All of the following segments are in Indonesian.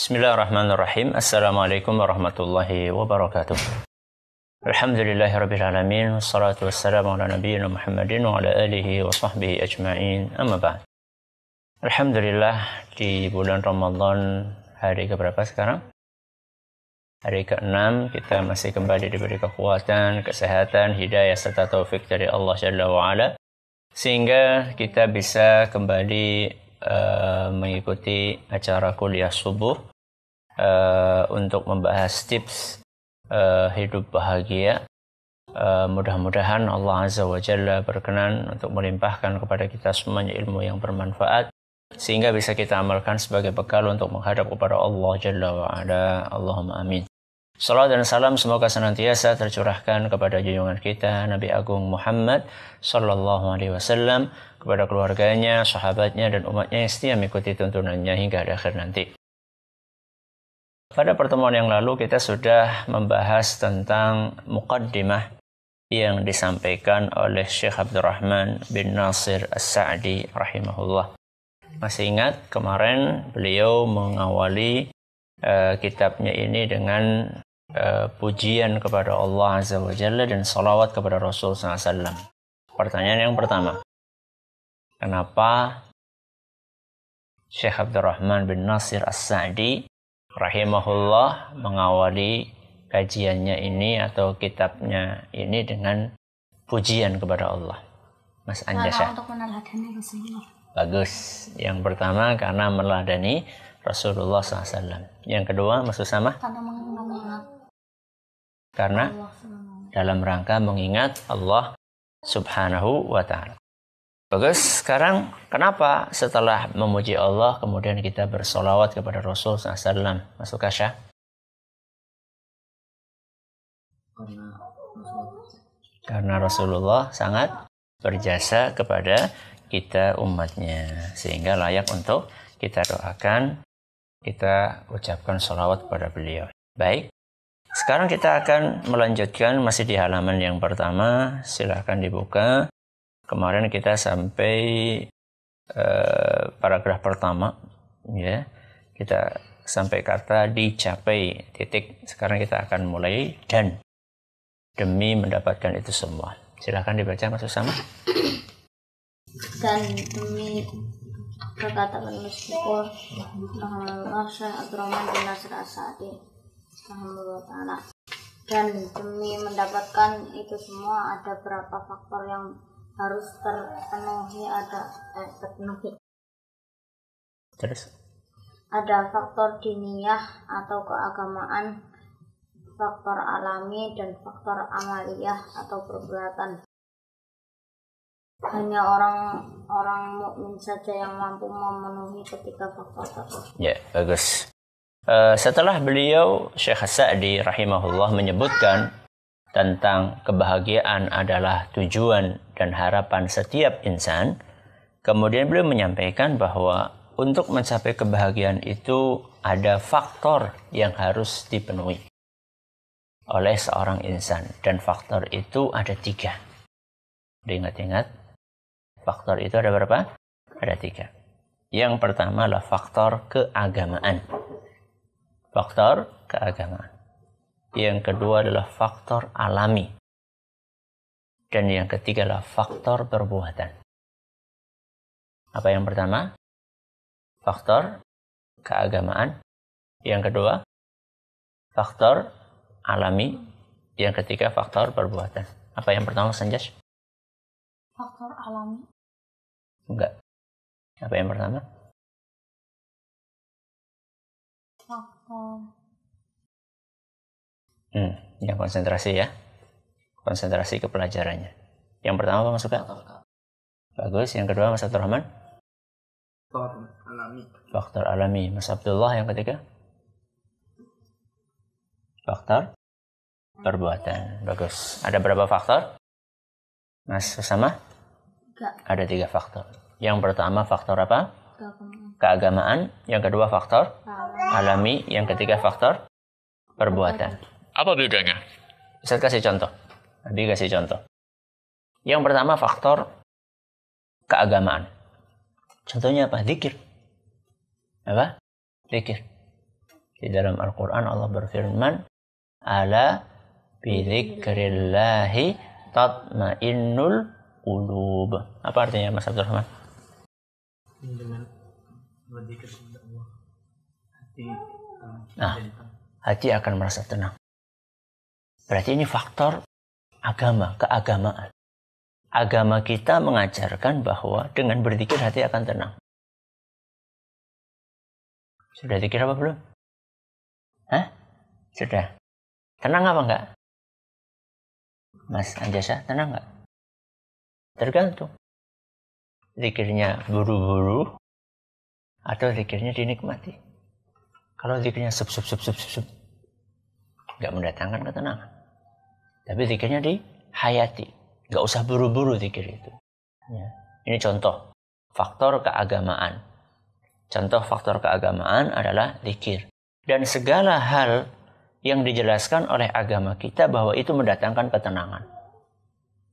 Bismillahirrahmanirrahim. Assalamualaikum warahmatullahi wabarakatuh. Alhamdulillahirabbil alamin wassalatu wassalamu ala nabiyyina Muhammadin wa ala alihi wa sahbihi ajma'in. Amma ba'd. Alhamdulillah di bulan Ramadan hari keberapa sekarang? Hari ke-6 kita masih kembali diberi kekuatan, kesehatan, hidayah serta taufik dari Allah Jalla wa Ala sehingga kita bisa kembali mengikuti acara kuliah subuh untuk membahas tips hidup bahagia. Mudah-mudahan Allah Azza wa Jalla berkenan untuk melimpahkan kepada kita semuanya ilmu yang bermanfaat sehingga bisa kita amalkan sebagai bekal untuk menghadap kepada Allah Jalla wa Ala. Allahumma amin. Salawat dan salam semoga senantiasa tercurahkan kepada junjungan kita Nabi Agung Muhammad sallallahu alaihi wasallam, kepada keluarganya, sahabatnya dan umatnya yang setia mengikuti tuntunannya hingga akhir nanti. Pada pertemuan yang lalu kita sudah membahas tentang muqaddimah yang disampaikan oleh Syekh Abdurrahman bin Nasir As-Sa'di rahimahullah. Masih ingat kemarin beliau mengawali kitabnya ini dengan pujian kepada Allah Azza wa Jalla dan salawat kepada Rasul SAW. Pertanyaan yang pertama, kenapa Syekh Abdurrahman bin Nasir As-Sa'di rahimahullah mengawali kajiannya ini atau kitabnya ini dengan pujian kepada Allah? Mas Anjasya. Untuk meneladani Rasulullah. Bagus. Yang pertama karena meneladani Rasulullah SAW. Yang kedua maksud sama? Karena dalam rangka mengingat Allah Subhanahu wa ta'ala. Bagus, sekarang kenapa setelah memuji Allah kemudian kita bersolawat kepada Rasul SAW? Masuk Kasya? Karena Rasulullah sangat berjasa kepada kita umatnya sehingga layak untuk kita doakan, kita ucapkan solawat kepada beliau. Baik. Sekarang kita akan melanjutkan masih di halaman yang pertama. Silakan dibuka. Kemarin kita sampai paragraf pertama, ya. Kita sampai kata dicapai titik. Sekarang kita akan mulai dan demi mendapatkan itu semua. Silakan dibaca Mas Usama. Dan demi berkata bersyukur Alhamdulillah Syekh Abdurrahman bin Nasir As-Sa'di Alhamdulillah. Dan demi mendapatkan itu semua ada berapa faktor yang harus terpenuhi. Terus ada faktor diniyah atau keagamaan, faktor alami dan faktor amaliyah atau perbuatan. Hanya orang mukmin saja yang mampu memenuhi ketiga faktor tersebut. Ya, bagus. Setelah beliau Syekh As-Sa'di rahimahullah menyebutkan tentang kebahagiaan adalah tujuan dan harapan setiap insan, kemudian beliau menyampaikan bahwa untuk mencapai kebahagiaan itu ada faktor yang harus dipenuhi oleh seorang insan, dan faktor itu ada 3. Diingat-ingat, faktor itu ada berapa? Ada 3. Yang pertama adalah faktor keagamaan. Faktor keagamaan. Yang kedua adalah faktor alami. Dan yang ketiga adalah faktor perbuatan. Apa yang pertama? Faktor keagamaan. Yang kedua, faktor alami. Yang ketiga, faktor perbuatan. Apa yang pertama, Sanjas? Faktor alami. Enggak. Apa yang pertama? Faktor. Yang konsentrasi ya. Konsentrasi ke pelajarannya. Yang pertama apa Mas Suka? Bagus. Yang kedua Mas Abdurrahman? Faktor alami. Faktor alami. Mas Abdullah yang ketiga? Faktor perbuatan. Bagus. Ada berapa faktor? Mas sama? Ada 3 faktor. Yang pertama faktor apa? Keagamaan. Yang kedua faktor alami. Yang ketiga faktor perbuatan. Apa bedanya? Bisa kasih contoh. Nabi kasih contoh. Yang pertama faktor keagamaan. Contohnya apa? Dzikir. Apa? Dzikir. Di dalam Al-Quran Allah berfirman, ala bidzikrillahi tatmainnul qulub. Apa artinya Mas Abdurrahman? Dengan berzikir kepada Allah, hati akan merasa tenang. Berarti ini faktor agama, keagamaan. Agama kita mengajarkan bahwa dengan berzikir hati akan tenang. Sudah zikir apa belum? Sudah. Tenang apa enggak? Mas Anjasa, tenang enggak? Tergantung. Zikirnya buru-buru atau zikirnya dinikmati. Kalau zikirnya sub enggak mendatangkan ketenangan. Tapi zikirnya dihayati. Enggak usah buru-buru zikir itu. Ya. Ini contoh faktor keagamaan. Contoh faktor keagamaan adalah zikir. Dan segala hal yang dijelaskan oleh agama kita bahwa itu mendatangkan ketenangan.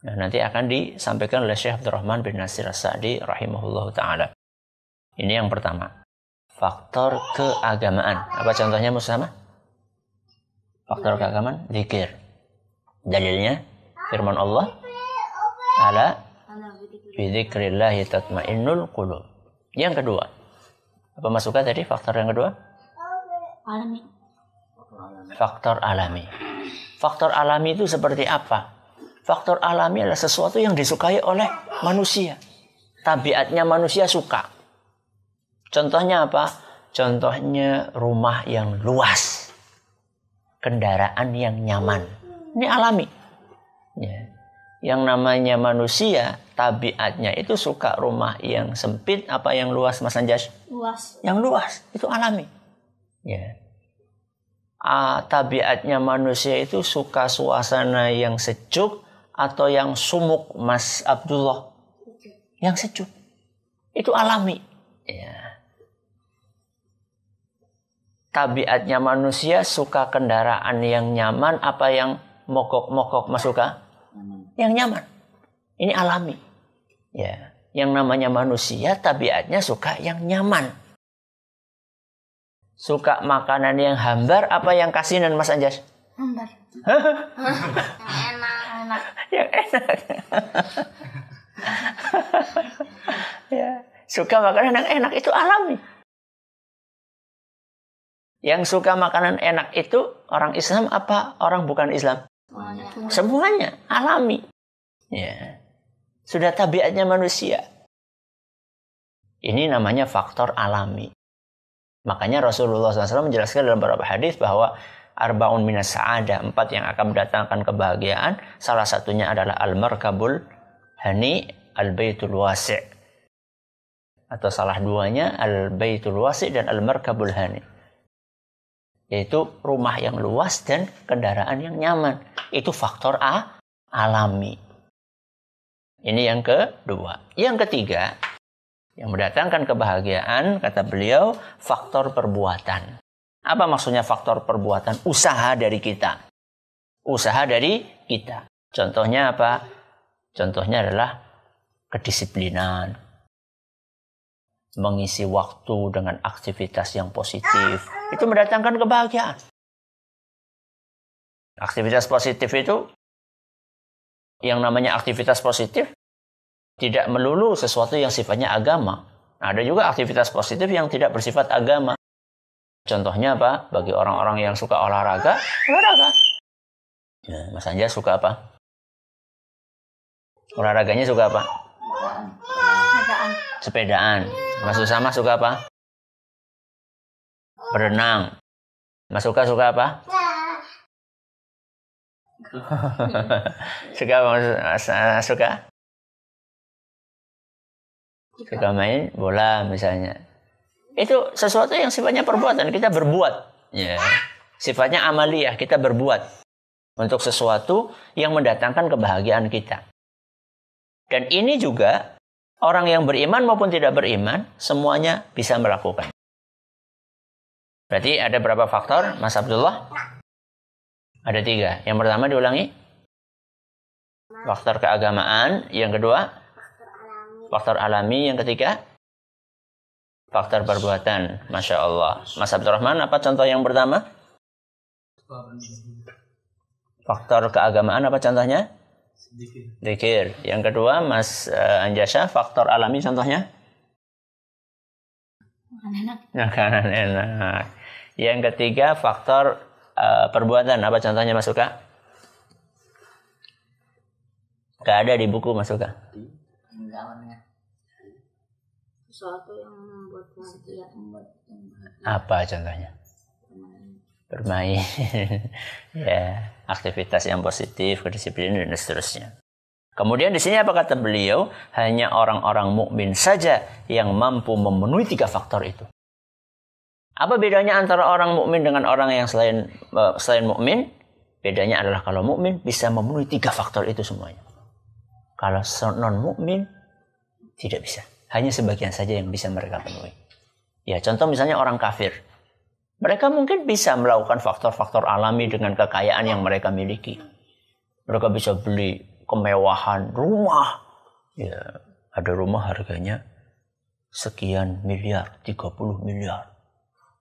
Nah, nanti akan disampaikan oleh Syekh Abdurrahman bin Nasir As-Sa'di rahimahullahu ta'ala. Ini yang pertama. Faktor keagamaan. Apa contohnya Musama? Faktor keagamaan, zikir. Dalilnya firman Allah, ala bidzikrillahi tatmainnul qulub. Yang kedua. Apa Mas suka tadi faktor yang kedua? Alami. Faktor alami. Faktor alami itu seperti apa? Faktor alami adalah sesuatu yang disukai oleh manusia. Tabiatnya manusia suka. Contohnya apa? Contohnya rumah yang luas. Kendaraan yang nyaman. Ini alami. Ya. Yang namanya manusia, tabiatnya itu suka rumah yang sempit apa yang luas, Mas Anjas? Luas. Yang luas. Itu alami. Ya. Tabiatnya manusia itu suka suasana yang sejuk atau yang sumuk, Mas Abdullah? Yang sejuk. Itu alami. Ya. Tabiatnya manusia suka kendaraan yang nyaman apa yang mogok-mogok, Mas suka? Yang nyaman. Ini alami. Ya. Yang namanya manusia tabiatnya suka yang nyaman. Suka makanan yang hambar apa yang kasinan, Mas Anjas? Hambar. Enak. Yang enak. Ya. Suka makanan yang enak itu alami. Yang suka makanan enak itu orang Islam apa orang bukan Islam? Semuanya alami. Ya. Sudah tabiatnya manusia. Ini namanya faktor alami. Makanya Rasulullah SAW menjelaskan dalam beberapa hadis bahwa arba'un minas sa'adah, 4 yang akan mendatangkan kebahagiaan. Salah satunya adalah al-markabul hani, al-baitul wasi'. Atau salah duanya al-baitul wasi' dan al-markabul hani. Yaitu rumah yang luas dan kendaraan yang nyaman. Itu faktor alami. Ini yang kedua. Yang ketiga, yang mendatangkan kebahagiaan, kata beliau, faktor perbuatan. Apa maksudnya faktor perbuatan? Usaha dari kita. Usaha dari kita. Contohnya apa? Contohnya adalah kedisiplinan. Mengisi waktu dengan aktivitas yang positif. Itu mendatangkan kebahagiaan. Aktivitas positif itu, yang namanya aktivitas positif, tidak melulu sesuatu yang sifatnya agama. Ada juga aktivitas positif yang tidak bersifat agama. Contohnya apa? Bagi orang-orang yang suka olahraga. Nah, Mas Anja suka apa? Olahraganya suka apa? Sepedaan. Mas Usama suka apa? Berenang. Mas suka apa? Suka? Suka main bola misalnya. Itu sesuatu yang sifatnya perbuatan. Kita berbuat. Ya. Sifatnya amaliyah. Kita berbuat. Untuk sesuatu yang mendatangkan kebahagiaan kita. Dan ini juga orang yang beriman maupun tidak beriman. Semuanya bisa melakukan. Berarti ada berapa faktor, Mas Abdullah? Ada 3. Yang pertama diulangi. Faktor keagamaan. Yang kedua, faktor alami. Yang ketiga, Faktor perbuatan. Masya Allah. Mas Abdurrahman, apa contoh yang pertama? Faktor keagamaan, apa contohnya? Zikir. Yang kedua, Mas Anjasya, faktor alami contohnya? Makanan enak. Yang ketiga, faktor perbuatan, apa contohnya Mas Suka? Gak ada di buku Mas Suka. Sesuatu yang membuat bahagia, Apa contohnya? Bermain. Ya, aktivitas yang positif, kedisiplinan dan seterusnya. Kemudian di sini apa kata beliau? Hanya orang-orang mukmin saja yang mampu memenuhi 3 faktor itu. Apa bedanya antara orang mukmin dengan orang yang selain mukmin? Bedanya adalah kalau mukmin bisa memenuhi 3 faktor itu semuanya. Kalau non mukmin tidak bisa. Hanya sebagian saja yang bisa mereka penuhi. Ya, contoh misalnya orang kafir. Mereka mungkin bisa melakukan faktor-faktor alami dengan kekayaan yang mereka miliki. Mereka bisa beli kemewahan rumah. Ya, ada rumah harganya sekian miliar, 30 miliar.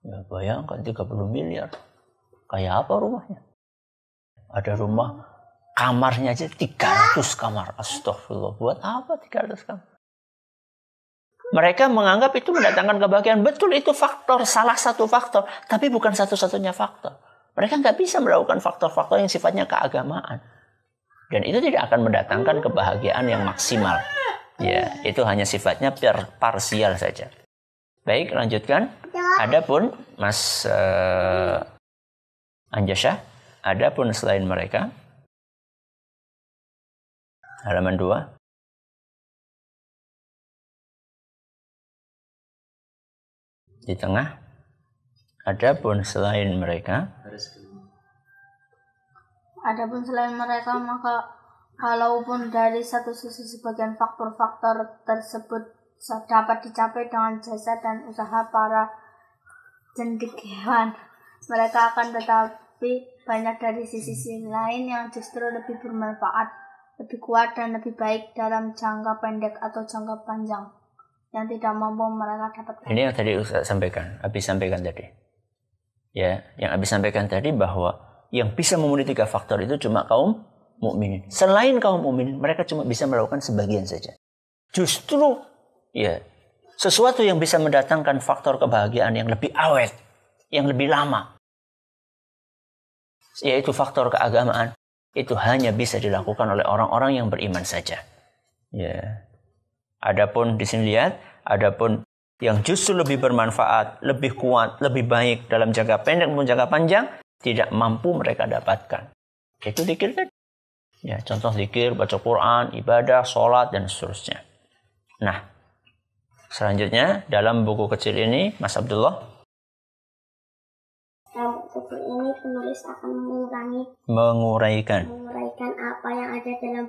Ya, bayangkan 30 miliar. Kayak apa rumahnya? Ada rumah kamarnya aja 300 kamar. Astagfirullah. Buat apa 300 kamar? Mereka menganggap itu mendatangkan kebahagiaan. Betul, itu faktor, salah satu faktor. Tapi bukan satu-satunya faktor. Mereka nggak bisa melakukan faktor-faktor yang sifatnya keagamaan. Dan itu tidak akan mendatangkan kebahagiaan yang maksimal. Ya, itu hanya sifatnya parsial saja. Baik, lanjutkan. Adapun Mas Anjasya, adapun selain mereka, halaman 2. Di tengah, adapun selain mereka, maka kalaupun dari satu sisi sebagian faktor-faktor tersebut dapat dicapai dengan jasa dan usaha para cendekiawan, mereka akan tetapi banyak dari sisi lain yang justru lebih bermanfaat, lebih kuat dan lebih baik dalam jangka pendek atau jangka panjang yang tidak mampu mereka dapatkan. Ini yang tadi Ustaz sampaikan, Habis sampaikan tadi. Ya, yang Habis sampaikan tadi bahwa yang bisa memenuhi 3 faktor itu cuma kaum mukminin. Selain kaum mukminin, mereka cuma bisa melakukan sebagian saja. Justru ya, sesuatu yang bisa mendatangkan faktor kebahagiaan yang lebih awet, yang lebih lama, yaitu faktor keagamaan, itu hanya bisa dilakukan oleh orang-orang yang beriman saja. Ya. Adapun di sini lihat, adapun yang justru lebih bermanfaat, lebih kuat, lebih baik dalam jangka pendek maupun jangka panjang, tidak mampu mereka dapatkan. Itu zikir kan? Ya, contoh zikir, baca Quran, ibadah, sholat, dan seterusnya. Nah, selanjutnya dalam buku kecil ini, Mas Abdullah. Dalam buku ini penulis akan menguraikan apa yang ada dalam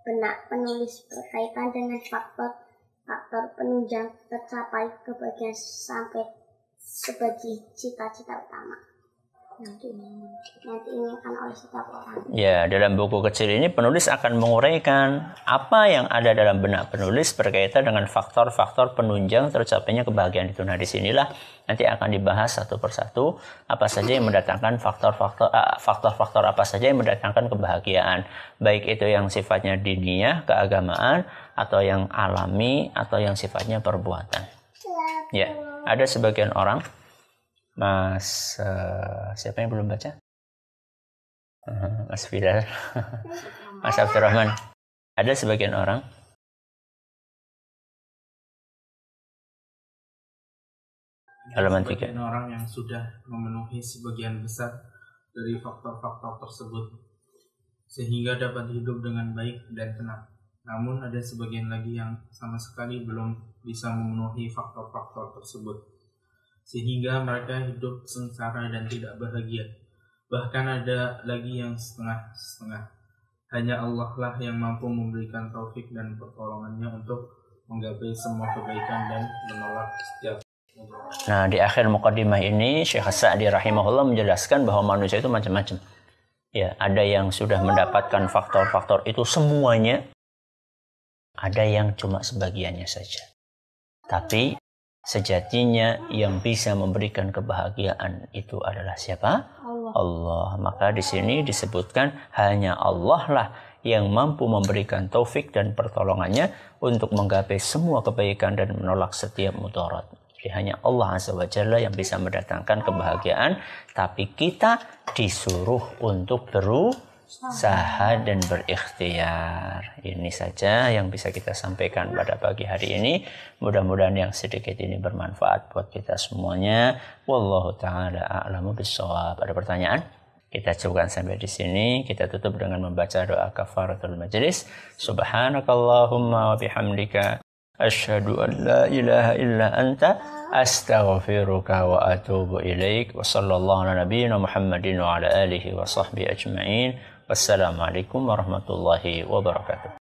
benak penulis berkaitan dengan faktor penunjang tercapai kebahagiaan sampai sebagai cita-cita utama yang diinginkan oleh setiap orang. Ya, dalam buku kecil ini penulis akan menguraikan apa yang ada dalam benak penulis berkaitan dengan faktor-faktor penunjang tercapainya kebahagiaan itu. Nah, disinilah nanti akan dibahas satu persatu apa saja yang mendatangkan faktor-faktor apa saja yang mendatangkan kebahagiaan, baik itu yang sifatnya diniyah, keagamaan, atau yang alami, atau yang sifatnya perbuatan. Ya, ada sebagian orang, Mas siapa yang belum baca? Mas Fidal, Mas Abdurrahman. Ada sebagian orang halaman 3. Orang yang sudah memenuhi sebagian besar dari faktor-faktor tersebut sehingga dapat hidup dengan baik dan tenang. Namun ada sebagian lagi yang sama sekali belum bisa memenuhi faktor-faktor tersebut sehingga mereka hidup sengsara dan tidak bahagia. Bahkan ada lagi yang setengah-setengah. Hanya Allah lah yang mampu memberikan taufik dan pertolongannya untuk menggapai semua kebaikan dan menolak setiap. Nah, di akhir muqaddimah ini Syekh As-Sa'di rahimahullah menjelaskan bahwa manusia itu macam-macam. Ya, ada yang sudah mendapatkan faktor-faktor itu semuanya, ada yang cuma sebagiannya saja. Tapi Sejatinya yang bisa memberikan kebahagiaan itu adalah siapa? Allah. Maka di sini disebutkan hanya Allah lah yang mampu memberikan taufik dan pertolongannya untuk menggapai semua kebaikan dan menolak setiap mudarat. Jadi hanya Allah Azza wa Jalla yang bisa mendatangkan kebahagiaan, tapi kita disuruh untuk berusaha dan berikhtiar. Ini saja yang bisa kita sampaikan pada pagi hari ini. Mudah-mudahan yang sedikit ini bermanfaat buat kita semuanya. Wallahu ta'ala a'lamu bissawab. Ada pertanyaan? Kita cukupkan sampai di sini. Kita tutup dengan membaca doa kafaratul majlis. Subhanakallahumma wa bihamdika asyhadu an la ilaha illa anta astaghfiruka wa atubu ilaik. Wa sallallahu ala nabiyyina Muhammadin wa ala alihi wa sahbihi ajma'in. Wassalamualaikum warahmatullahi wabarakatuh.